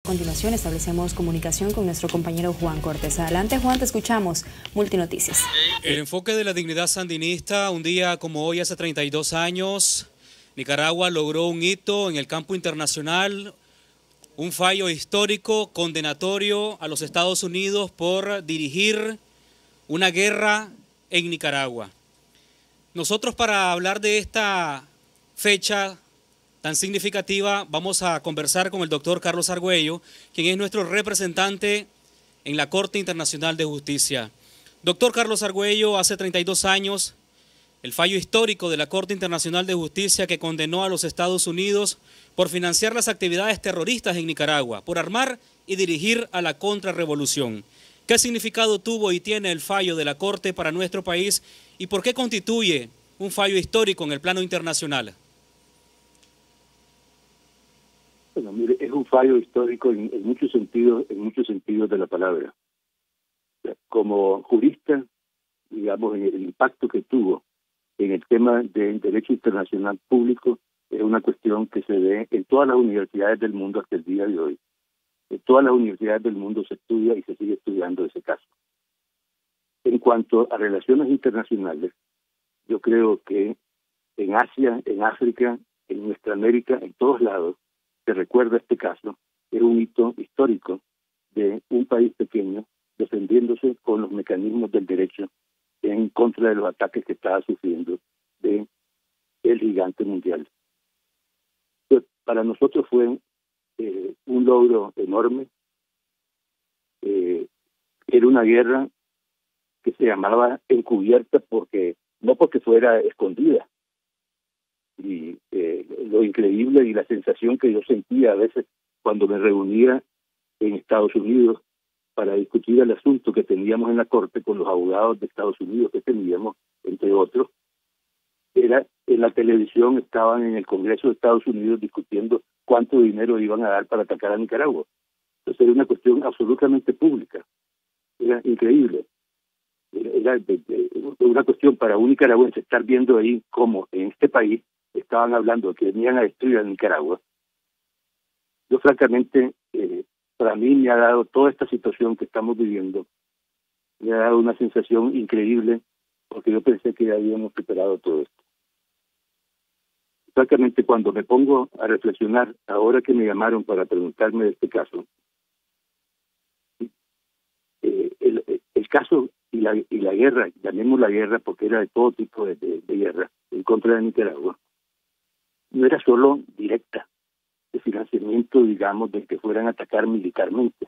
continuación establecemos comunicación con nuestro compañero Juan Cortés. Adelante, Juan, te escuchamos. Multinoticias. El enfoque de la dignidad sandinista, un día como hoy, hace 32 años, Nicaragua logró un hito en el campo internacional, un fallo histórico condenatorio a los Estados Unidos por dirigir una guerra en Nicaragua. Nosotros, para hablar de esta fecha tan significativa, vamos a conversar con el doctor Carlos Argüello, quien es nuestro representante en la Corte Internacional de Justicia. Doctor Carlos Argüello, hace 32 años, el fallo histórico de la Corte Internacional de Justicia que condenó a los Estados Unidos por financiar las actividades terroristas en Nicaragua, por armar y dirigir a la contrarrevolución. ¿Qué significado tuvo y tiene el fallo de la Corte para nuestro país y por qué constituye un fallo histórico en el plano internacional? Bueno, mire, es un fallo histórico en muchos sentidos de la palabra. Como jurista, digamos, en el impacto que tuvo en el tema del derecho internacional público, es una cuestión que se ve en todas las universidades del mundo hasta el día de hoy. En todas las universidades del mundo se estudia y se sigue estudiando ese caso. En cuanto a relaciones internacionales, yo creo que en Asia, en África, en nuestra América, en todos lados, se recuerda este caso. Es un hito histórico de un país pequeño defendiéndose con los mecanismos del derecho en contra de los ataques que estaba sufriendo de el gigante mundial. Pues para nosotros fue un logro enorme. Era una guerra que se llamaba encubierta no porque fuera escondida. Y lo increíble y la sensación que yo sentía a veces cuando me reunía en Estados Unidos para discutir el asunto que teníamos en la Corte con los abogados de Estados Unidos que teníamos, entre otros, era en la televisión, estaban en el Congreso de Estados Unidos discutiendo cuánto dinero iban a dar para atacar a Nicaragua. Entonces era una cuestión absolutamente pública. Era increíble. Era una cuestión para un nicaragüense estar viendo ahí cómo en este país estaban hablando de que venían a destruir a Nicaragua. Yo francamente, para mí me ha dado toda esta situación que estamos viviendo, me ha dado una sensación increíble porque yo pensé que ya habíamos superado todo esto. Francamente, cuando me pongo a reflexionar, ahora que me llamaron para preguntarme de este caso, el caso y la guerra, llamemos la guerra porque era de todo tipo de guerra en contra de Nicaragua, no era solo directa, de financiamiento, digamos, de que fueran a atacar militarmente,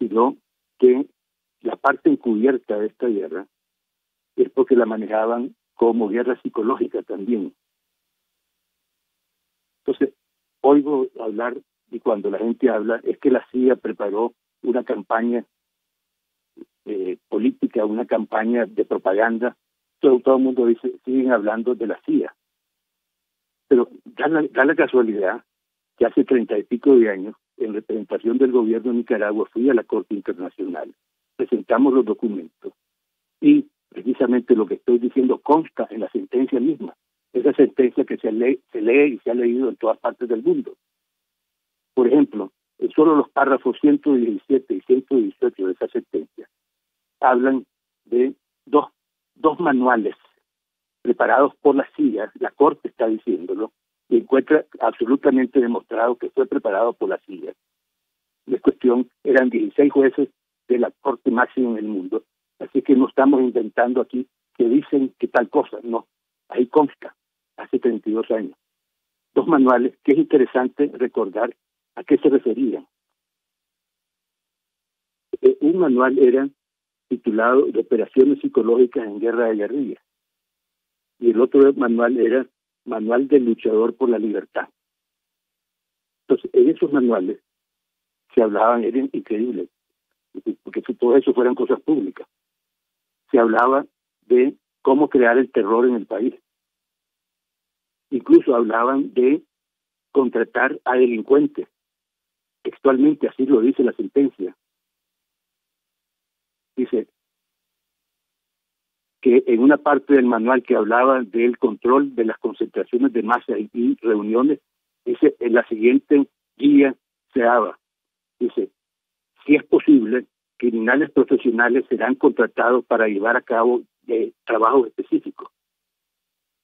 sino que la parte encubierta de esta guerra es porque la manejaban como guerra psicológica también. Entonces, oigo hablar, y cuando la gente habla, es que la CIA preparó una campaña política, una campaña de propaganda. Todo el mundo dice, siguen hablando de la CIA. Pero da la casualidad que hace 30 y pico de años, en representación del gobierno de Nicaragua, fui a la Corte Internacional, presentamos los documentos y precisamente lo que estoy diciendo consta en la sentencia misma. Esa sentencia que se lee y se ha leído en todas partes del mundo. Por ejemplo, en solo los párrafos 117 y 118 de esa sentencia hablan de dos manuales preparados por la CIA, la Corte está diciéndolo, y encuentra absolutamente demostrado que fue preparado por la CIA. La cuestión, eran 16 jueces de la Corte máxima en el mundo, así que no estamos inventando aquí que dicen que tal cosa, no, ahí consta, hace 32 años. Dos manuales que es interesante recordar a qué se referían. Un manual era titulado de Operaciones Psicológicas en Guerra de Guerrillas, y el otro manual era Manual del Luchador por la Libertad. Entonces, en esos manuales se hablaban, eran increíbles, porque todo eso fueran cosas públicas. Se hablaba de cómo crear el terror en el país. Incluso hablaban de contratar a delincuentes. Textualmente, así lo dice la sentencia. Dice que en una parte del manual que hablaba del control de las concentraciones de masa y reuniones, dice en la siguiente guía se daba Dice, si es posible, criminales profesionales serán contratados para llevar a cabo trabajos específicos.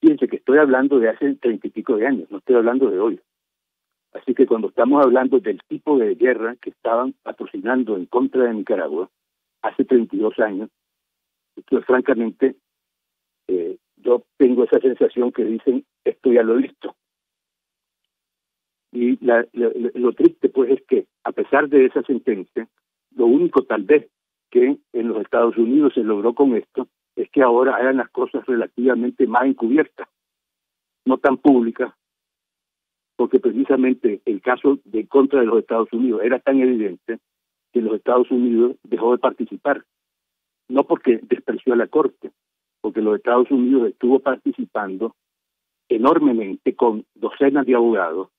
Fíjense que estoy hablando de hace 30 y pico de años, no estoy hablando de hoy. Así que cuando estamos hablando del tipo de guerra que estaban patrocinando en contra de Nicaragua hace 32 años, pues francamente yo tengo esa sensación que dicen, esto ya lo he visto. Y lo triste pues es que a pesar de esa sentencia, lo único tal vez que en los Estados Unidos se logró con esto es que ahora hagan las cosas relativamente más encubiertas, no tan públicas, porque precisamente el caso de contra de los Estados Unidos era tan evidente que los Estados Unidos dejó de participar, no porque despreció a la Corte, porque los Estados Unidos estuvo participando enormemente con docenas de abogados,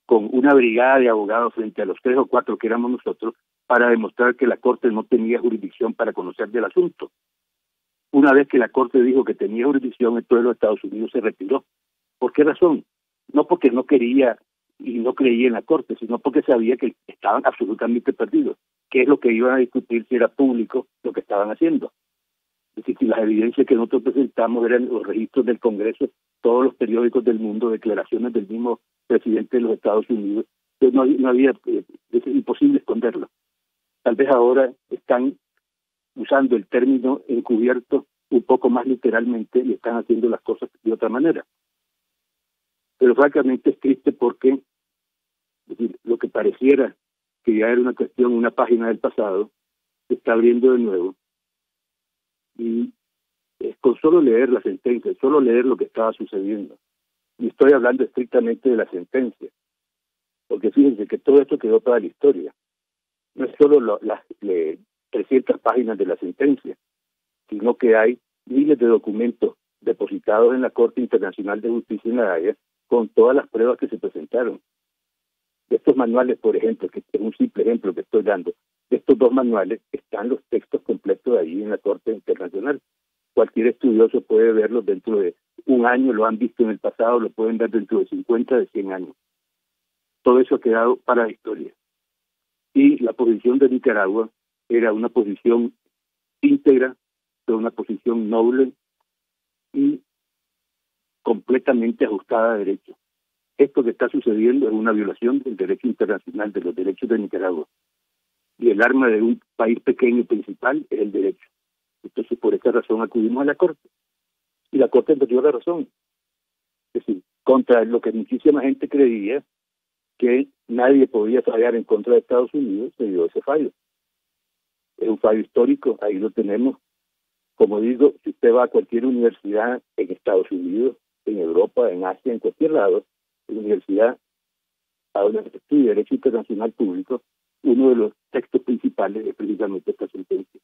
con una brigada de abogados frente a los 3 o 4 que éramos nosotros, para demostrar que la Corte no tenía jurisdicción para conocer del asunto. Una vez que la Corte dijo que tenía jurisdicción, entonces los Estados Unidos se retiró. ¿Por qué razón? No porque no quería y no creía en la Corte, sino porque sabía que estaban absolutamente perdidos. ¿Qué es lo que iban a discutir si era público lo que estaban haciendo? Es decir, si las evidencias que nosotros presentamos eran los registros del Congreso, todos los periódicos del mundo, declaraciones del mismo presidente de los Estados Unidos, pues no había, es imposible esconderlo. Tal vez ahora están usando el término encubierto un poco más literalmente y están haciendo las cosas de otra manera. Pero francamente es triste porque, es decir, lo que pareciera que ya era una cuestión, una página del pasado, se está abriendo de nuevo. Y con solo leer la sentencia, solo leer lo que estaba sucediendo, y estoy hablando estrictamente de la sentencia, porque fíjense que todo esto quedó para la historia. No es solo las 300 páginas de la sentencia, sino que hay miles de documentos depositados en la Corte Internacional de Justicia en La Haya con todas las pruebas que se presentaron. De estos manuales, por ejemplo, que es un simple ejemplo que estoy dando, de estos 2 manuales están los textos completos allí en la Corte Internacional. Cualquier estudioso puede verlos dentro de un año, lo han visto en el pasado, lo pueden ver dentro de 50, de 100 años. Todo eso ha quedado para la historia. Y la posición de Nicaragua era una posición íntegra, era una posición noble y completamente ajustada a derecho. Esto que está sucediendo es una violación del derecho internacional, de los derechos de Nicaragua. Y el arma de un país pequeño y principal es el derecho. Entonces, por esta razón acudimos a la Corte. Y la Corte nos dio la razón. Es decir, contra lo que muchísima gente creía, que nadie podía fallar en contra de Estados Unidos, se dio ese fallo. Es un fallo histórico, ahí lo tenemos. Como digo, si usted va a cualquier universidad en Estados Unidos, en Europa, en Asia, en cualquier lado, en universidad a donde se estudia Derecho Internacional Público, uno de los textos principales es precisamente esta sentencia.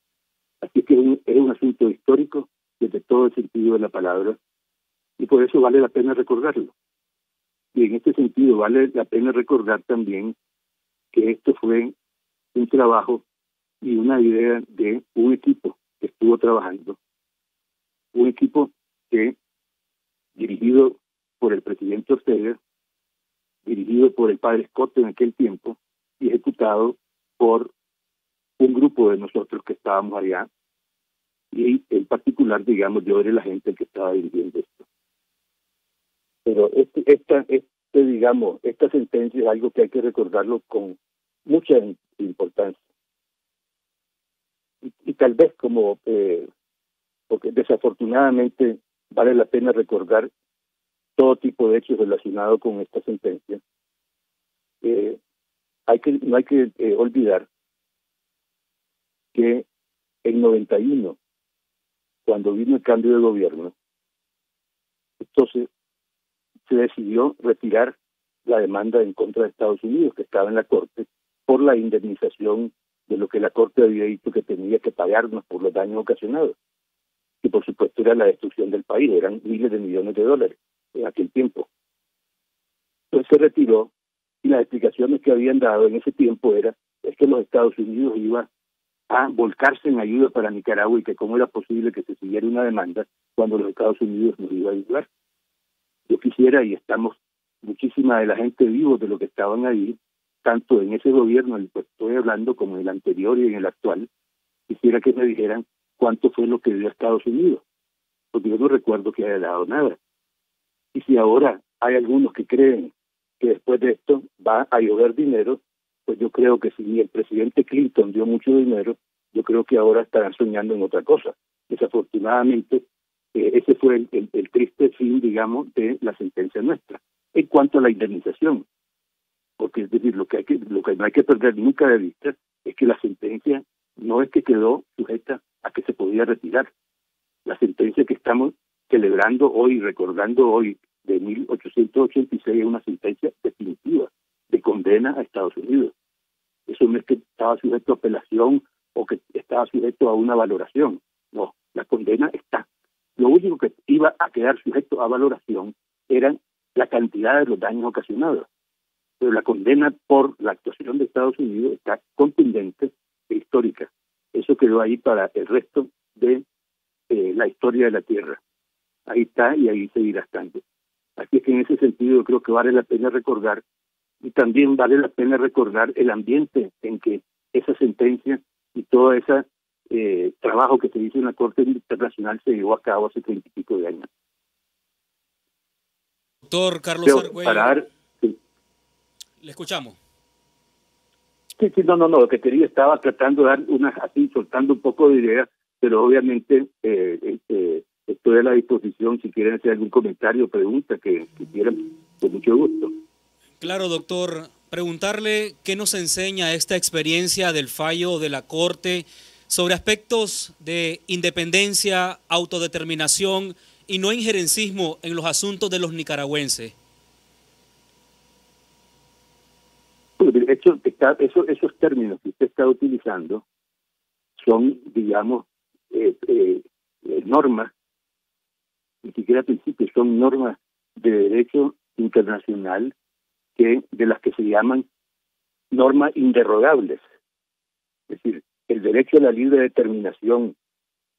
Así que es un asunto histórico desde todo el sentido de la palabra, y por eso vale la pena recordarlo. Y en este sentido vale la pena recordar también que esto fue un trabajo y una idea de un equipo que estuvo trabajando, un equipo que, dirigido por el presidente Ortega, dirigido por el padre Scott en aquel tiempo, y ejecutado por un grupo de nosotros que estábamos allá, y en particular, digamos, yo era la gente que estaba dirigiendo esto. Pero esta sentencia es algo que hay que recordarlo con mucha importancia. Y tal vez porque desafortunadamente vale la pena recordar todo tipo de hechos relacionados con esta sentencia. No hay que olvidar que en 91, cuando vino el cambio de gobierno, entonces se decidió retirar la demanda en contra de Estados Unidos, que estaba en la Corte, por la indemnización de lo que la Corte había dicho que tenía que pagarnos por los daños ocasionados. Y por supuesto era la destrucción del país, eran miles de millones de dólares en aquel tiempo. Entonces se retiró, y las explicaciones que habían dado en ese tiempo es que los Estados Unidos iba a volcarse en ayuda para Nicaragua y que cómo era posible que se siguiera una demanda cuando los Estados Unidos nos iba a ayudar. Yo quisiera, y estamos muchísima de la gente vivos de lo que estaban ahí, tanto en ese gobierno, el que estoy hablando, como en el anterior y en el actual, quisiera que me dijeran cuánto fue lo que dio a Estados Unidos, porque yo no recuerdo que haya dado nada. Y si ahora hay algunos que creen que después de esto va a llover dinero, pues yo creo que si el presidente Clinton dio mucho dinero, yo creo que ahora estarán soñando en otra cosa. Desafortunadamente, ese fue el triste fin, digamos, de la sentencia nuestra. En cuanto a la indemnización, porque es decir, lo que no hay que perder nunca de vista es que la sentencia no es que quedó sujeta a que se podía retirar. La sentencia que estamos celebrando hoy, recordando hoy, de 1886, es una sentencia definitiva de condena a Estados Unidos. Eso no es que estaba sujeto a apelación o que estaba sujeto a una valoración. No, la condena está. Lo único que iba a quedar sujeto a valoración eran la cantidad de los daños ocasionados. Pero la condena por la actuación de Estados Unidos está contundente e histórica. Eso quedó ahí para el resto de la historia de la Tierra. Ahí está y ahí seguirá estando. Así es que en ese sentido yo creo que vale la pena recordar, y también vale la pena recordar el ambiente en que esa sentencia y todo ese trabajo que se hizo en la Corte Internacional se llevó a cabo hace 30 y pico de años. Doctor Carlos Argüello, sí. Le escuchamos. Sí, no, lo que quería, estaba tratando de dar así, soltando un poco de ideas, pero obviamente estoy a la disposición si quieren hacer algún comentario o pregunta que quieran, con mucho gusto. Claro, doctor, preguntarle qué nos enseña esta experiencia del fallo de la Corte sobre aspectos de independencia, autodeterminación y no injerencismo en los asuntos de los nicaragüenses. De hecho, esos términos que usted está utilizando son, digamos, normas, ni siquiera principios, son normas de derecho internacional de las que se llaman normas inderrogables. Es decir, el derecho a la libre determinación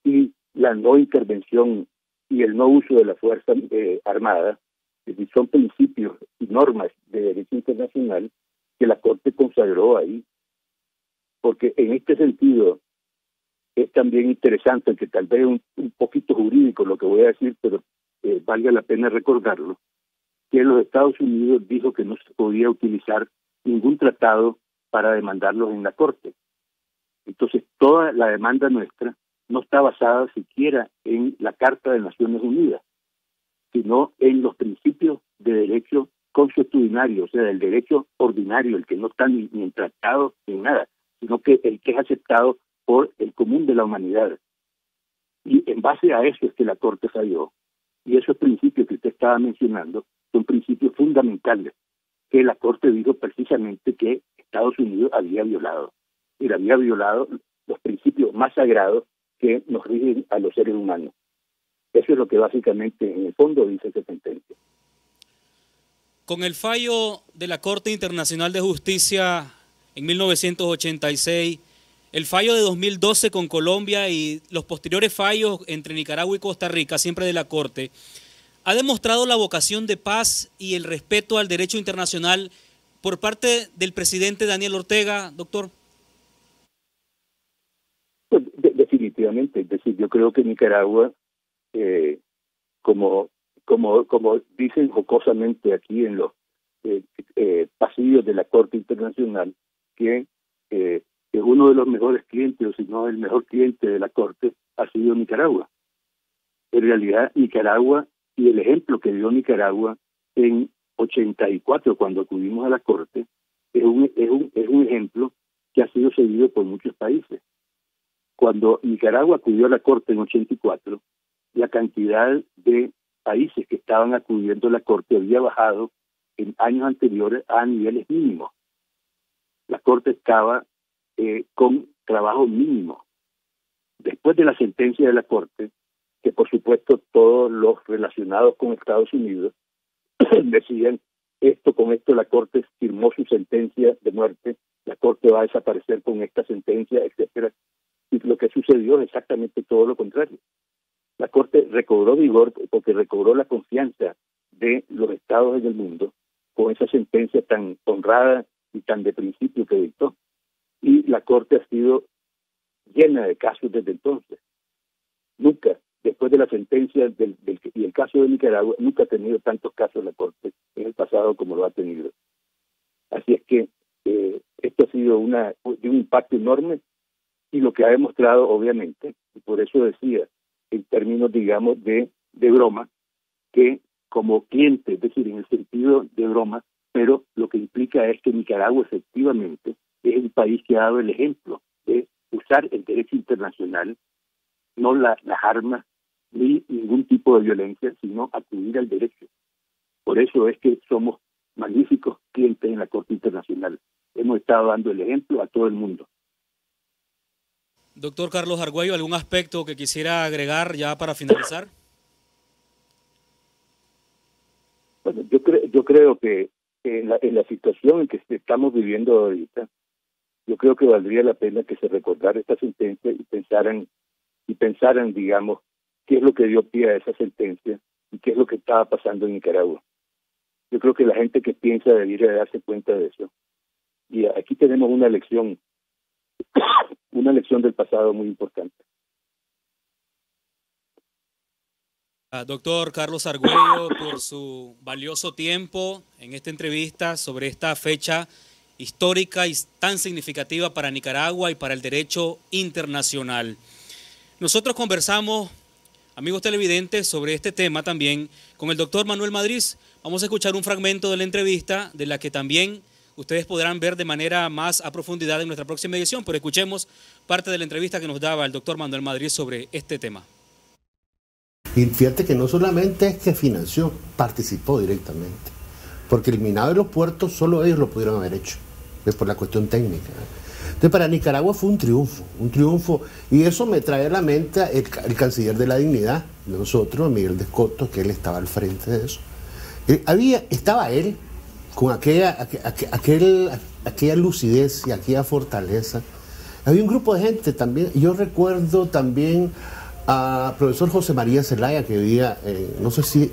y la no intervención y el no uso de la fuerza armada, es decir, son principios y normas de derecho internacional que la Corte consagró ahí. Porque en este sentido es también interesante, que tal vez un poquito jurídico lo que voy a decir, pero valga la pena recordarlo, que los Estados Unidos dijo que no se podía utilizar ningún tratado para demandarlos en la Corte. Entonces, toda la demanda nuestra no está basada siquiera en la Carta de Naciones Unidas, sino en los principios de derecho consuetudinario, o sea, del derecho ordinario, el que no está ni en tratado ni en nada, sino que el que es aceptado por el común de la humanidad. Y en base a eso es que la Corte falló. Y esos principios que usted estaba mencionando son principios fundamentales que la Corte dijo precisamente que Estados Unidos había violado. Y había violado los principios más sagrados que nos rigen a los seres humanos. Eso es lo que básicamente, en el fondo, dice esa sentencia. Con el fallo de la Corte Internacional de Justicia en 1986, el fallo de 2012 con Colombia y los posteriores fallos entre Nicaragua y Costa Rica, siempre de la Corte, ¿ha demostrado la vocación de paz y el respeto al derecho internacional por parte del presidente Daniel Ortega, doctor? Pues, definitivamente, es decir, yo creo que Nicaragua, como dicen jocosamente aquí en los pasillos de la Corte Internacional, que uno de los mejores clientes, o si no el mejor cliente de la Corte, ha sido Nicaragua. En realidad, Nicaragua, y el ejemplo que dio Nicaragua en 84, cuando acudimos a la Corte, es un ejemplo que ha sido seguido por muchos países. Cuando Nicaragua acudió a la Corte en 84, la cantidad de países que estaban acudiendo a la Corte había bajado en años anteriores a niveles mínimos. La Corte estaba con trabajo mínimo. Después de la sentencia de la Corte, que por supuesto todos los relacionados con Estados Unidos decían, con esto la Corte firmó su sentencia de muerte, la Corte va a desaparecer con esta sentencia, etcétera. Y lo que sucedió es exactamente todo lo contrario. La Corte recobró vigor porque recobró la confianza de los estados en el mundo con esa sentencia tan honrada y tan de principio que dictó. Y la Corte ha sido llena de casos desde entonces. Nunca, después de la sentencia y el caso de Nicaragua, nunca ha tenido tantos casos la Corte en el pasado como lo ha tenido. Así es que esto ha sido de un impacto enorme, y lo que ha demostrado, obviamente, y por eso decía, en términos, digamos, de broma, que como cliente, es decir, en el sentido de broma, pero lo que implica es que Nicaragua efectivamente es un país que ha dado el ejemplo de usar el derecho internacional, no las armas ni ningún tipo de violencia, sino acudir al derecho. Por eso es que somos magníficos clientes en la Corte Internacional. Hemos estado dando el ejemplo a todo el mundo. Doctor Carlos Argüello, ¿algún aspecto que quisiera agregar ya para finalizar? Bueno, yo creo que en la situación en que estamos viviendo ahorita, yo creo que valdría la pena que se recordara esta sentencia y pensaran, digamos, qué es lo que dio pie a esa sentencia y qué es lo que estaba pasando en Nicaragua. Yo creo que la gente que piensa debería darse cuenta de eso. Y aquí tenemos una lección del pasado muy importante. Doctor Carlos Argüello, por su valioso tiempo en esta entrevista sobre esta fecha histórica y tan significativa para Nicaragua y para el derecho internacional. Nosotros conversamos, amigos televidentes, sobre este tema también con el doctor Manuel Madrid. Vamos a escuchar un fragmento de la entrevista, de la que también ustedes podrán ver de manera más a profundidad en nuestra próxima edición, pero escuchemos parte de la entrevista que nos daba el doctor Manuel Madrid sobre este tema. Y fíjate que no solamente es que financió, participó directamente, porque el minado de los puertos solo ellos lo pudieron haber hecho, es por la cuestión técnica. Entonces para Nicaragua fue un triunfo, y eso me trae a la mente el canciller de la dignidad de nosotros, Miguel de Escoto, que él estaba al frente de eso. Estaba él con aquella lucidez y aquella fortaleza. Había un grupo de gente también. Yo recuerdo también a profesor José María Zelaya, que vivía, no sé si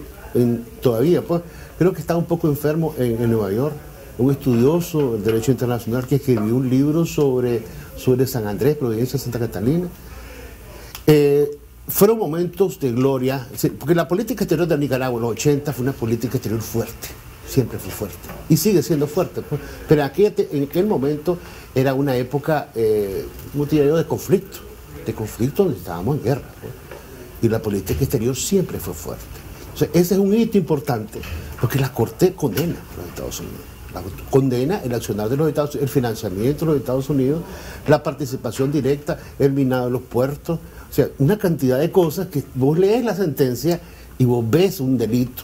todavía, pues, creo que estaba un poco enfermo en Nueva York, un estudioso del derecho internacional que escribió un libro sobre San Andrés, provincia de Santa Catalina. Fueron momentos de gloria, porque la política exterior de Nicaragua en los 80 fue una política exterior fuerte, siempre fue fuerte, y sigue siendo fuerte, pues, pero en aquel momento era una época, ¿cómo te diría yo?, de conflicto donde estábamos en guerra, pues, y la política exterior siempre fue fuerte. O sea, ese es un hito importante, porque la Corte condena a los Estados Unidos. Condena el accionar de los Estados Unidos, el financiamiento de los Estados Unidos, la participación directa, el minado de los puertos, o sea, una cantidad de cosas que vos lees la sentencia y vos ves un delito